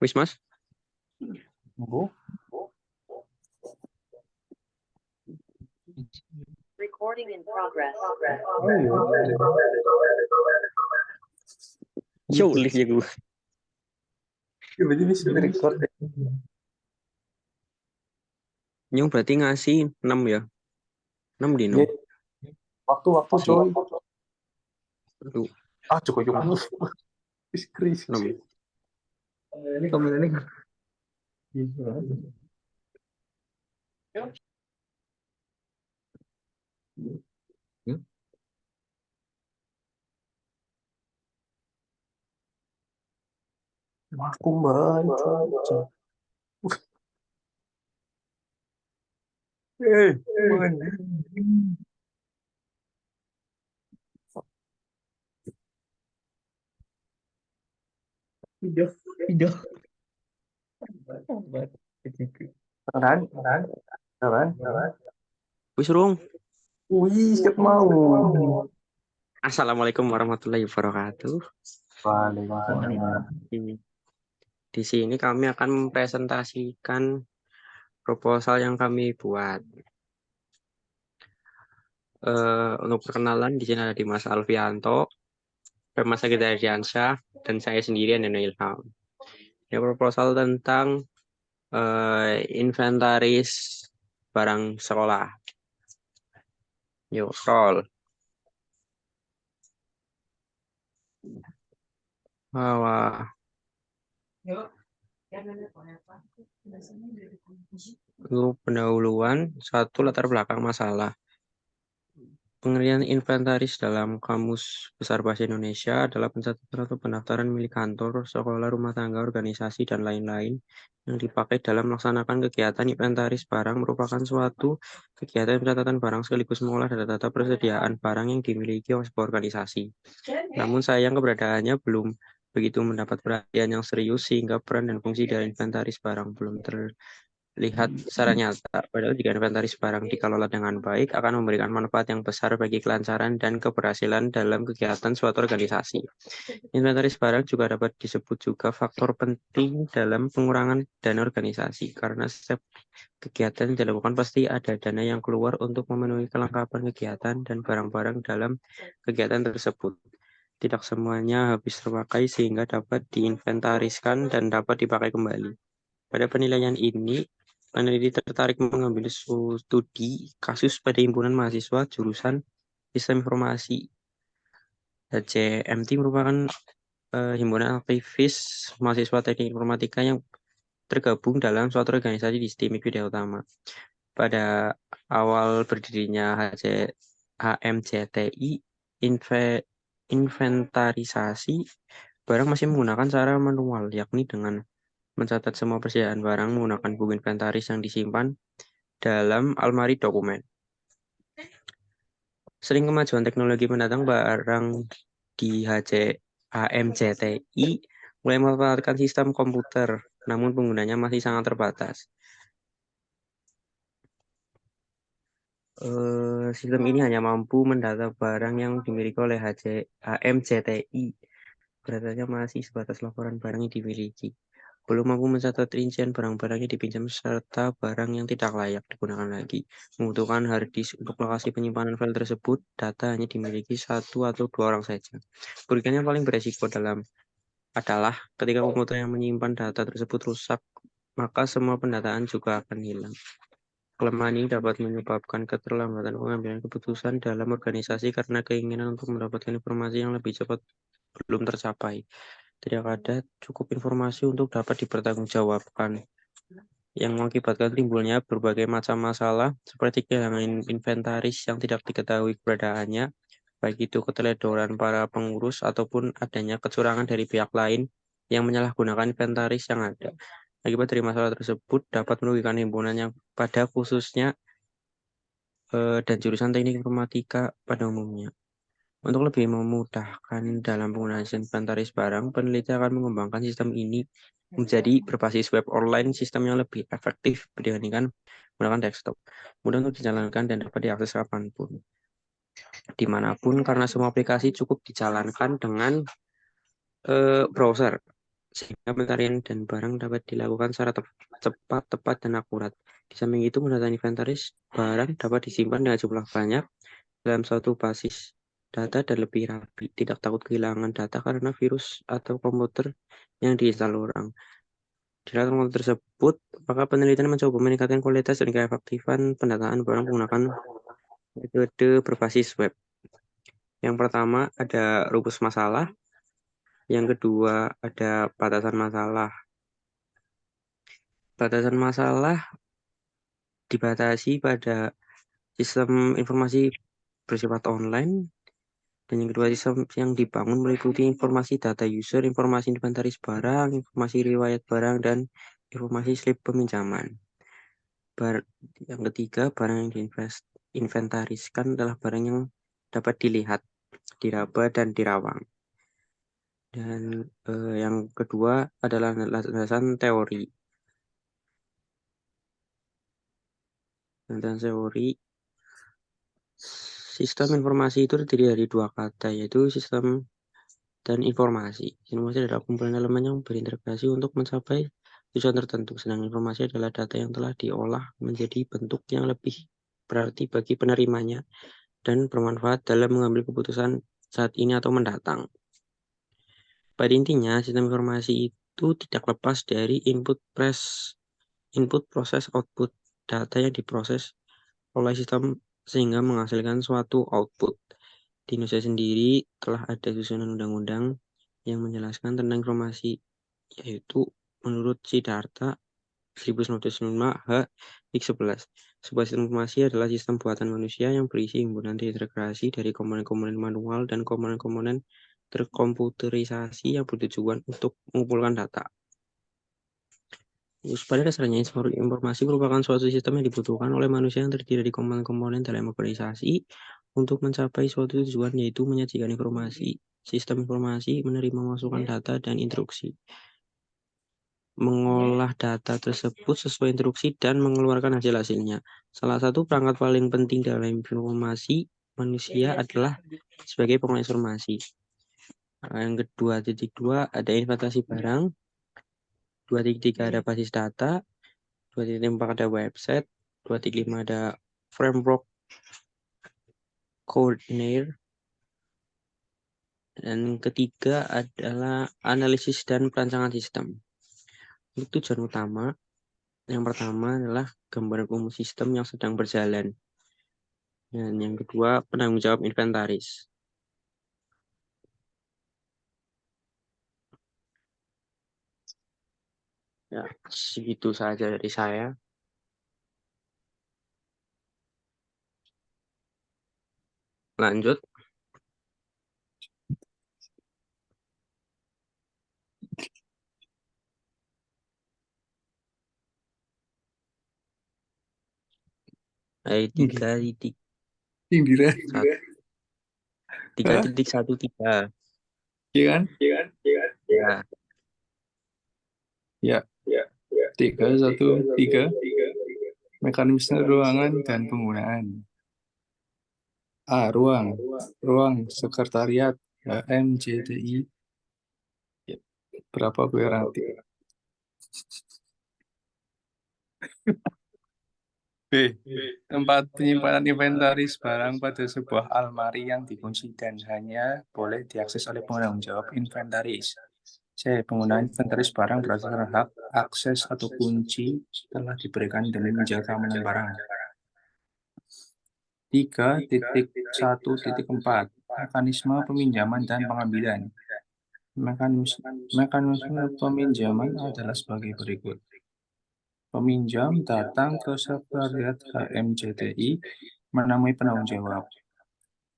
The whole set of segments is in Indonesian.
Wis Mas? Bu. Recording in progress. Oh iya. Yo, lift ya gue. Berarti bisa record ya. Nyong berarti ngasih 6 ya? 6 dino. Iya. Waktu Si. coy. Aduh, Cukup juga. Kris. 6. Ini komen ini. Iya. Aku baca. Mana? Video. Kan? Wis Rung. Wih, siap mau. Assalamualaikum warahmatullahi wabarakatuh. Waalaikumsalam. Di sini kami akan mempresentasikan proposal yang kami buat. Untuk perkenalan di sini ada Dimas Alfianto, Mas Agita Ardiansyah, dan saya sendiri Neno Ilham. Ini proposal tentang inventaris barang sekolah. Yuk, roll. Wah. Untuk pendahuluan, satu latar belakang masalah. Pengertian inventaris dalam Kamus Besar Bahasa Indonesia adalah pencatatan atau pendaftaran milik kantor, sekolah, rumah tangga, organisasi, dan lain-lain yang dipakai dalam melaksanakan kegiatan inventaris barang merupakan suatu kegiatan pencatatan barang sekaligus mengolah data-data persediaan barang yang dimiliki oleh sebuah organisasi. Namun sayang keberadaannya belum begitu mendapat perhatian yang serius sehingga peran dan fungsi dari inventaris barang belum terlihat secara nyata. Padahal jika inventaris barang dikelola dengan baik akan memberikan manfaat yang besar bagi kelancaran dan keberhasilan dalam kegiatan suatu organisasi. Inventaris barang juga dapat disebut juga faktor penting dalam pengurangan dana organisasi karena setiap kegiatan yang dilakukan pasti ada dana yang keluar untuk memenuhi kelengkapan kegiatan dan barang-barang dalam kegiatan tersebut. Tidak semuanya habis terpakai sehingga dapat diinventariskan dan dapat dipakai kembali. Pada penilaian ini, peneliti tertarik mengambil studi kasus pada himpunan mahasiswa jurusan Sistem Informasi. HCMT merupakan himpunan aktivis mahasiswa teknik informatika yang tergabung dalam suatu organisasi di STIMIK Widya Utama. Pada awal berdirinya HMJTI, inventarisasi barang masih menggunakan cara manual, yakni dengan mencatat semua persediaan barang menggunakan buku inventaris yang disimpan dalam almari dokumen. Sering kemajuan teknologi mendatang barang di HMJTI mulai memanfaatkan sistem komputer, namun penggunanya masih sangat terbatas. Sistem ini hanya mampu mendata barang yang dimiliki oleh HMJTI. Datanya masih sebatas laporan barang yang dimiliki. Belum mampu mencatat rincian barang-barang yang dipinjam serta barang yang tidak layak digunakan lagi. Membutuhkan hard disk untuk lokasi penyimpanan file tersebut, data hanya dimiliki 1 atau 2 orang saja. Kerugian yang paling beresiko adalah ketika komputer yang menyimpan data tersebut rusak, maka semua pendataan juga akan hilang. Kelemahan ini dapat menyebabkan keterlambatan pengambilan keputusan dalam organisasi karena keinginan untuk mendapatkan informasi yang lebih cepat belum tercapai. Tidak ada cukup informasi untuk dapat dipertanggungjawabkan, yang mengakibatkan timbulnya berbagai macam masalah seperti kehilangan inventaris yang tidak diketahui keberadaannya, baik itu keteledoran para pengurus ataupun adanya kecurangan dari pihak lain yang menyalahgunakan inventaris yang ada. Akibat dari masalah tersebut dapat merugikan himpunan yang pada khususnya dan jurusan teknik informatika pada umumnya. Untuk lebih memudahkan dalam penggunaan inventaris barang, peneliti akan mengembangkan sistem ini menjadi berbasis web online, sistem yang lebih efektif dibandingkan menggunakan desktop. Mudah untuk dijalankan dan dapat diakses kapanpun, dimanapun, karena semua aplikasi cukup dijalankan dengan browser. sehingga pencarian dan barang dapat dilakukan secara cepat, tepat, dan akurat. Di samping itu, pendataan inventaris barang dapat disimpan dengan jumlah banyak dalam suatu basis data dan lebih rapi, tidak takut kehilangan data karena virus atau komputer yang diinstal orang. Di dalam komputer tersebut, maka penelitian mencoba meningkatkan kualitas dan keefektifan pendataan barang menggunakan metode berbasis web. Yang pertama ada rumus masalah, yang kedua ada batasan masalah. Batasan masalah dibatasi pada sistem informasi bersifat online, dan yang kedua sistem yang dibangun meliputi informasi data user, informasi inventaris barang, informasi riwayat barang, dan informasi slip peminjaman. Yang ketiga, barang yang diinventariskan adalah barang yang dapat dilihat, diraba, dan dirawang. Dan yang kedua adalah landasan teori. Landasan teori, sistem informasi itu terdiri dari dua kata, yaitu sistem dan informasi. Informasi adalah kumpulan elemen yang berintegrasi untuk mencapai tujuan tertentu, sedangkan informasi adalah data yang telah diolah menjadi bentuk yang lebih berarti bagi penerimanya dan bermanfaat dalam mengambil keputusan saat ini atau mendatang. Pada intinya, sistem informasi itu tidak lepas dari input, proses, output. Data yang diproses oleh sistem sehingga menghasilkan suatu output. Di Indonesia sendiri telah ada susunan undang-undang yang menjelaskan tentang informasi, yaitu menurut Siddhartha 1995 H-11. Sebuah sistem informasi adalah sistem buatan manusia yang berisi himpunan terintegrasi dari komponen-komponen manual dan komponen-komponen terkomputerisasi yang bertujuan untuk mengumpulkan data. Pada dasarnya, informasi merupakan suatu sistem yang dibutuhkan oleh manusia yang terdiri dari komponen-komponen dalam organisasi untuk mencapai suatu tujuan, yaitu menyajikan informasi. Sistem informasi menerima masukan data dan instruksi, mengolah data tersebut sesuai instruksi, dan mengeluarkan hasil-hasilnya. Salah satu perangkat paling penting dalam informasi manusia adalah sebagai pengolah informasi. Yang kedua, titik dua ada inventasi barang, 2.3 ada basis data, 2.4 ada website, 2.5 ada framework coordinator, dan ketiga adalah analisis dan perancangan sistem. Untuk tujuan utama, yang pertama adalah gambaran umum sistem yang sedang berjalan, dan yang kedua penanggung jawab inventaris. Ya, segitu saja dari saya. Lanjut. Ayat 3.1. Indira. 3.13. Iya kan? Ya. Ya. 313. Mekanisme ruangan dan penggunaan. A. Ruang sekretariat HMJTI. Berapa berarti? B. Tempat penyimpanan inventaris barang pada sebuah almari yang dikunci dan hanya boleh diakses oleh penanggung jawab inventaris. C. Penggunaan inventaris barang berdasarkan hak akses atau kunci telah diberikan demi menjaga keamanan barang. 3.1.4 Mekanisme peminjaman dan pengambilan. Mekanisme peminjaman adalah sebagai berikut. Peminjam datang ke sekretariat HMJTI menemui penanggung jawab.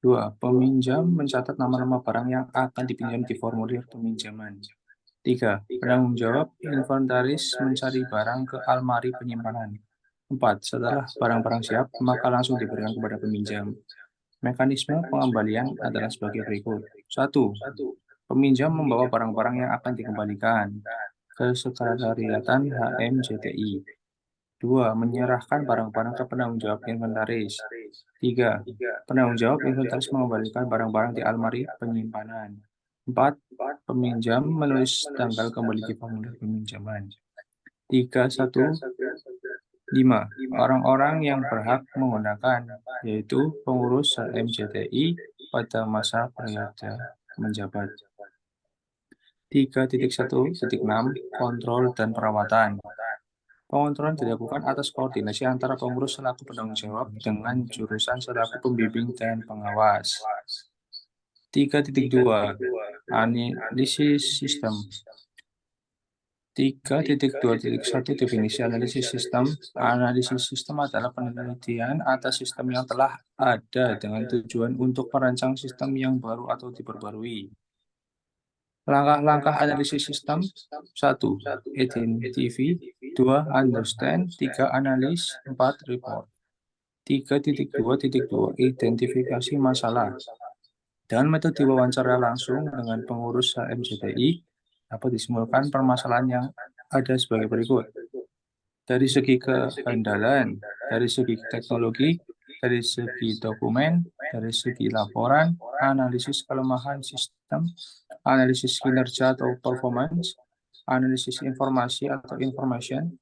2. Peminjam mencatat nama-nama barang yang akan dipinjam di formulir peminjaman. 3. Penanggung jawab inventaris mencari barang ke almari penyimpanan. 4. Setelah barang-barang siap, maka langsung diberikan kepada peminjam. Mekanisme pengembalian adalah sebagai berikut. 1. Peminjam membawa barang-barang yang akan dikembalikan ke sekretariatan HMJTI. 2. Menyerahkan barang-barang ke penanggung jawab inventaris. 3. Penanggung jawab inventaris mengembalikan barang-barang di almari penyimpanan. 4. Peminjam menulis tanggal kembali ke formulir peminjaman. 3.1.5. Orang-orang yang berhak menggunakan, yaitu pengurus HMJTI pada masa periode menjabat. 3.1.6. Kontrol dan perawatan. Pengontrolan dilakukan atas koordinasi antara pengurus selaku penanggung jawab dengan jurusan selaku pembimbing dan pengawas. 3.2. Analisis sistem. 3.2.1 Definisi analisis sistem. Analisis sistem adalah penelitian atas sistem yang telah ada dengan tujuan untuk merancang sistem yang baru atau diperbarui. Langkah-langkah analisis sistem. 1. Identify. 2. Understand. 3. Analyze. 4. Report. 3.2.2 Identifikasi masalah. Dengan metode wawancara langsung dengan pengurus HMJTI, dapat disimpulkan permasalahan yang ada sebagai berikut. Dari segi kehandalan, dari segi teknologi, dari segi dokumen, dari segi laporan, analisis kelemahan sistem, analisis kinerja atau performance, analisis informasi atau information,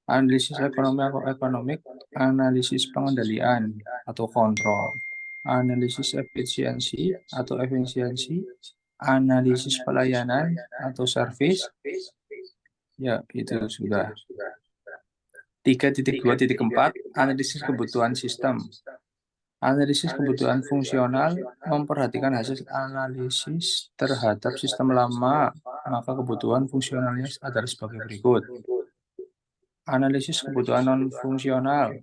analisis ekonomi atau ekonomik, analisis pengendalian atau kontrol, analisis efisiensi atau efisiensi, analisis pelayanan atau service. Ya, itu sudah. 3.2.4 Analisis kebutuhan sistem. Analisis kebutuhan fungsional memperhatikan hasil analisis terhadap sistem lama, maka kebutuhan fungsionalnya adalah sebagai berikut. Analisis kebutuhan non-fungsional,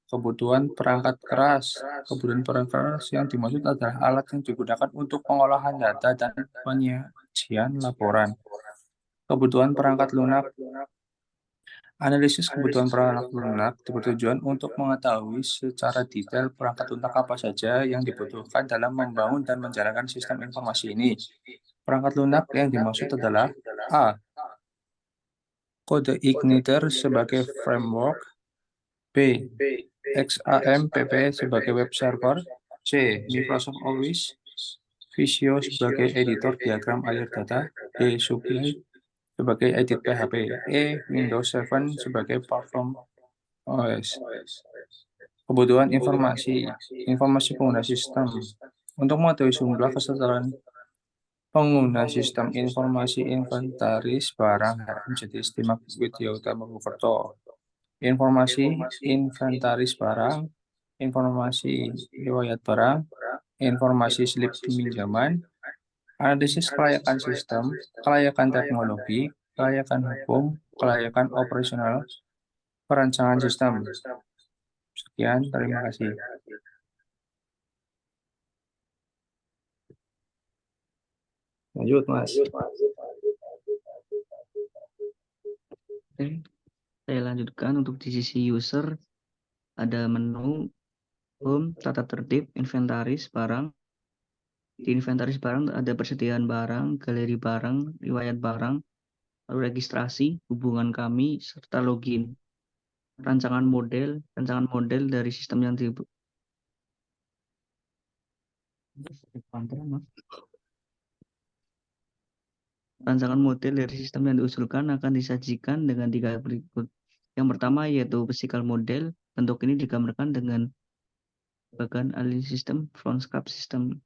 kebutuhan perangkat keras. Kebutuhan perangkat keras yang dimaksud adalah alat yang digunakan untuk pengolahan data dan penyajian laporan. Kebutuhan perangkat lunak. Analisis kebutuhan perangkat lunak bertujuan untuk mengetahui secara detail perangkat lunak apa saja yang dibutuhkan dalam membangun dan menjalankan sistem informasi ini. Perangkat lunak yang dimaksud adalah A. Kode igniter sebagai framework. B. XAMPP sebagai web server. C. Microsoft Office Visio sebagai editor diagram alir data. D. Supply sebagai edit PHP. E. Windows 7 sebagai platform OS. Kebutuhan informasi pengguna sistem. Untuk mengetahui jumlah kesetaraan pengguna sistem informasi inventaris barang menjadi istimewa Widya Utama Bukerto. Informasi inventaris barang, informasi riwayat barang, informasi slip pinjaman, analisis kelayakan sistem, kelayakan teknologi, kelayakan hukum, kelayakan operasional, perancangan sistem. Sekian, terima kasih. Lanjut, Mas. Oke, saya lanjutkan untuk di sisi user ada menu home, tata tertib, inventaris barang. Di inventaris barang ada persediaan barang, galeri barang, riwayat barang, lalu registrasi, hubungan kami, serta login. Rancangan model dari sistem yang Rancangan model dari sistem yang diusulkan akan disajikan dengan 3 berikut. Yang pertama yaitu physical model. Bentuk ini digambarkan dengan bagian alih sistem, front scope system.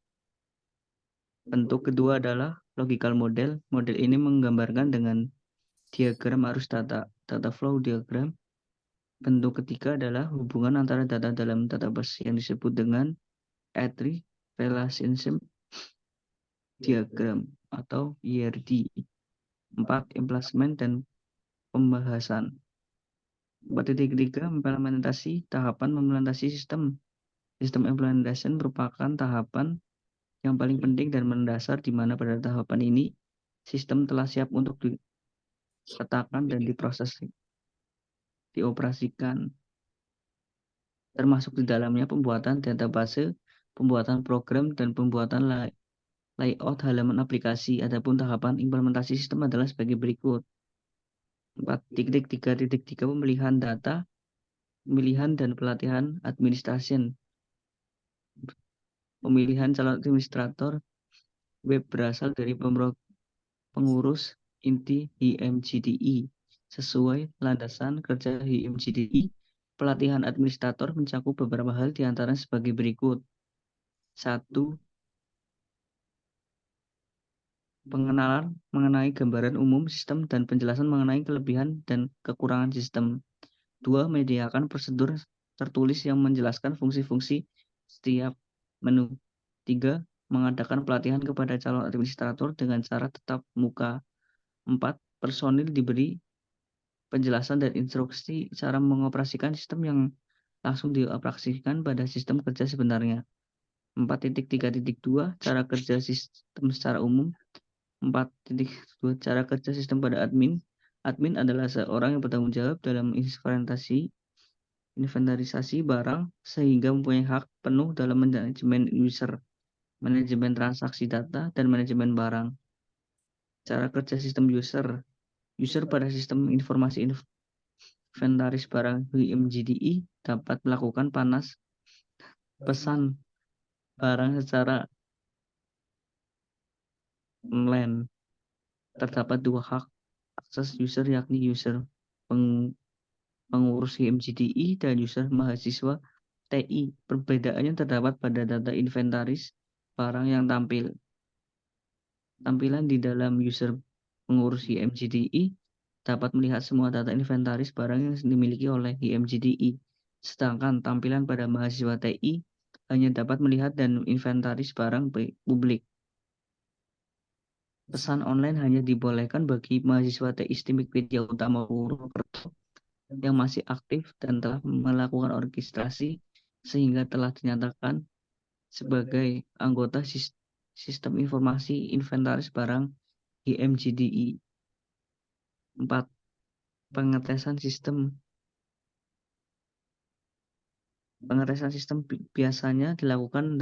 Bentuk kedua adalah logical model. Model ini menggambarkan dengan diagram arus data flow diagram. Bentuk ketiga adalah hubungan antara data dalam database yang disebut dengan Attree Relationship Diagram atau ERD. 4. Implementasi dan pembahasan. 4.3 Implementasi. Tahapan implementasi sistem. Sistem implementation merupakan tahapan yang paling penting dan mendasar di mana pada tahapan ini sistem telah siap untuk diletakkan dan diproses dioperasikan, termasuk di dalamnya pembuatan database, pembuatan program, dan pembuatan layout halaman aplikasi. Adapun tahapan implementasi sistem adalah sebagai berikut. 4.3.3 Pemilihan data, pemilihan dan pelatihan administration. Pemilihan calon administrator, web berasal dari pengurus inti HIMGDI. Sesuai landasan kerja HIMGDI, pelatihan administrator mencakup beberapa hal di antara sebagai berikut. 1. Pengenalan mengenai gambaran umum sistem dan penjelasan mengenai kelebihan dan kekurangan sistem. 2. Menyediakan prosedur tertulis yang menjelaskan fungsi-fungsi setiap menu. 3. Mengadakan pelatihan kepada calon administrator dengan cara tatap muka. 4. Personil diberi penjelasan dan instruksi cara mengoperasikan sistem yang langsung dioperasikan pada sistem kerja sebenarnya. 4.3.2 Cara kerja sistem secara umum. 4.2 Cara kerja sistem pada admin. Admin adalah seorang yang bertanggung jawab dalam inventarisasi barang sehingga mempunyai hak penuh dalam manajemen user, manajemen transaksi data, dan manajemen barang. Cara kerja sistem user. User pada sistem informasi inventaris barang HIMGDI dapat melakukan pesan barang secara online. Terdapat dua hak akses user, yakni user pengurus HIMGDI dan user mahasiswa TI. Perbedaannya terdapat pada data inventaris barang yang tampilan di dalam user pengurus HIMGDI dapat melihat semua data inventaris barang yang dimiliki oleh HIMGDI. Sedangkan tampilan pada mahasiswa TI hanya dapat melihat dan inventaris barang publik. Pesan online hanya dibolehkan bagi mahasiswa TI STIMIK Widya Utama Purwokerto yang masih aktif dan telah melakukan registrasi sehingga telah dinyatakan sebagai anggota sistem informasi inventaris barang HIMGDI. 4. Pengetesan sistem. Pengetesan sistem biasanya dilakukan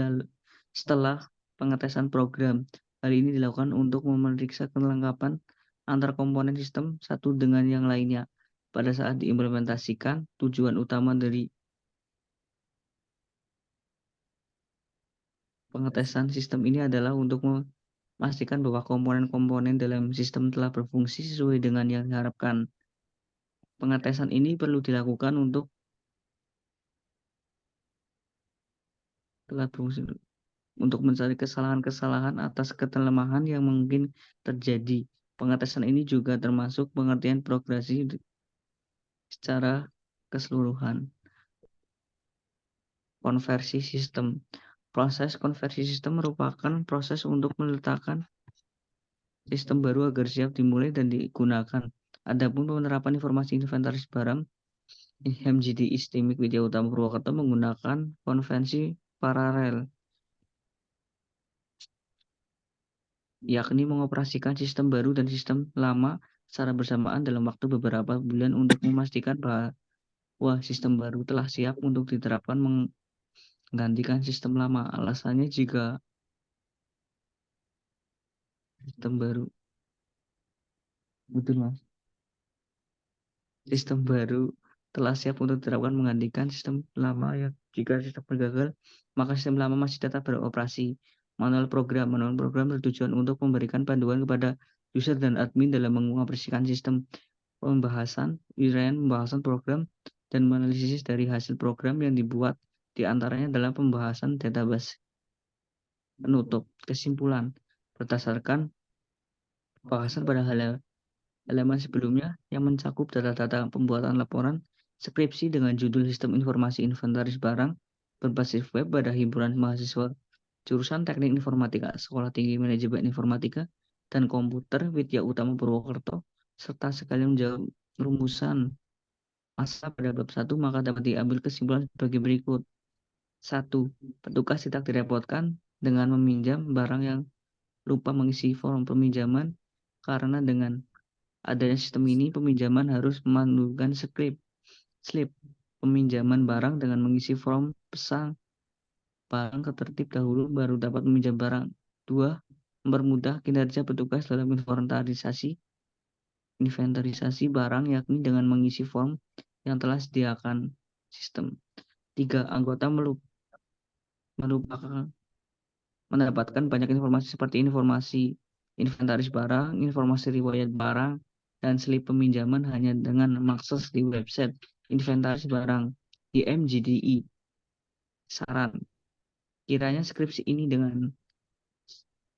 setelah pengetesan program. Hal ini dilakukan untuk memeriksa kelengkapan antar komponen sistem satu dengan yang lainnya. Pada saat diimplementasikan, tujuan utama dari pengetesan sistem ini adalah untuk memastikan bahwa komponen-komponen dalam sistem telah berfungsi sesuai dengan yang diharapkan. Pengetesan ini perlu dilakukan untuk mencari kesalahan-kesalahan atas kelemahan yang mungkin terjadi. Pengetesan ini juga termasuk pengertian progresi secara keseluruhan. Konversi sistem. Proses konversi sistem merupakan proses untuk meletakkan sistem baru agar siap dimulai dan digunakan. Adapun penerapan informasi inventaris barang, HIMGDI STIMIK Widya Utama Purwokerto menggunakan konvensi paralel, yakni mengoperasikan sistem baru dan sistem lama secara bersamaan dalam waktu beberapa bulan untuk memastikan bahwa sistem baru telah siap untuk diterapkan menggantikan sistem lama. Alasannya jika sistem baru sistem baru telah siap untuk diterapkan menggantikan sistem lama, ya jika sistem gagal maka sistem lama masih tetap beroperasi. Manual program bertujuan untuk memberikan panduan kepada user dan admin dalam mengoperasikan sistem. Pembahasan program dan analisis dari hasil program yang dibuat, diantaranya adalah pembahasan database. Penutup. Kesimpulan. Berdasarkan pembahasan pada halaman sebelumnya yang mencakup data-data pembuatan laporan skripsi dengan judul Sistem Informasi Inventaris Barang berbasis web pada himpunan mahasiswa jurusan Teknik Informatika Sekolah Tinggi Manajemen Informatika dan Komputer Widya Utama Purwokerto, serta sekalian menjawab rumusan masa pada bab 1, maka dapat diambil kesimpulan sebagai berikut. 1. Petugas tidak direpotkan dengan meminjam barang yang lupa mengisi form peminjaman, karena dengan adanya sistem ini peminjaman harus memandukan slip peminjaman barang dengan mengisi form pesan barang ketertib dahulu baru dapat meminjam barang. 2. Mempermudah kinerja petugas dalam inventarisasi barang, yakni dengan mengisi form yang telah disediakan sistem. 3. Anggota mendapatkan banyak informasi seperti informasi inventaris barang, informasi riwayat barang, dan slip peminjaman hanya dengan mengakses di website inventaris barang IMGDI. Saran, kiranya skripsi ini dengan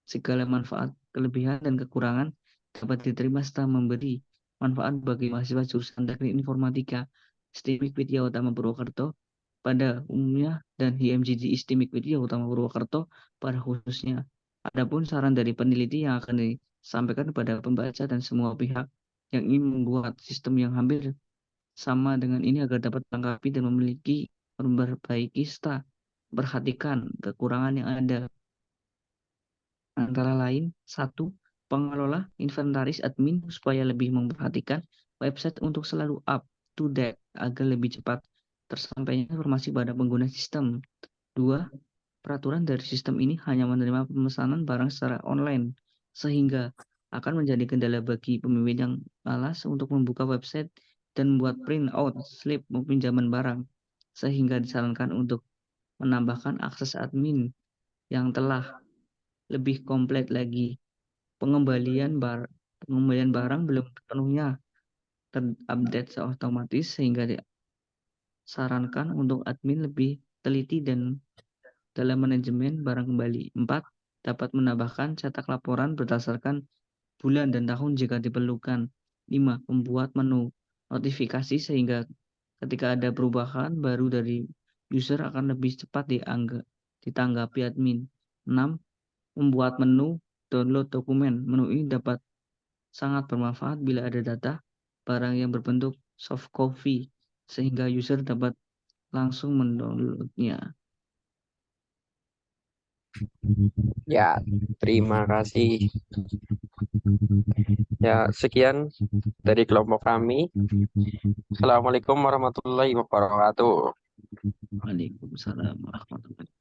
segala manfaat, kelebihan, dan kekurangan dapat diterima setelah memberi manfaat bagi mahasiswa jurusan Teknik Informatika STIMIK Widya Utama Purwokerto pada umumnya dan IMGDI STIMIK Widya Utama Purwokerto pada khususnya. Adapun saran dari peneliti yang akan disampaikan kepada pembaca dan semua pihak yang ingin membuat sistem yang hampir sama dengan ini agar dapat melengkapi dan memperbaiki STA. Perhatikan kekurangan yang ada. Antara lain, 1. Pengelola inventaris admin supaya lebih memperhatikan website untuk selalu up to date agar lebih cepat tersampainya informasi pada pengguna sistem. 2. Peraturan dari sistem ini hanya menerima pemesanan barang secara online, sehingga akan menjadi kendala bagi pemimpin yang malas untuk membuka website dan membuat print out slip pinjaman barang, sehingga disarankan untuk menambahkan akses admin yang telah lebih komplit lagi. Pengembalian barang belum sepenuhnya terupdate otomatis, sehingga disarankan untuk admin lebih teliti dan dalam manajemen barang kembali. 4. Dapat menambahkan cetak laporan berdasarkan bulan dan tahun jika diperlukan. 5. Membuat menu notifikasi sehingga ketika ada perubahan baru dari user akan lebih cepat ditanggapi admin. 6. Membuat menu download dokumen. Menu ini dapat sangat bermanfaat bila ada data barang yang berbentuk soft copy, sehingga user dapat langsung mendownloadnya. Ya, terima kasih. Ya, sekian dari kelompok kami. Assalamualaikum warahmatullahi wabarakatuh. Waalaikumsalam warahmatullahi wabarakatuh.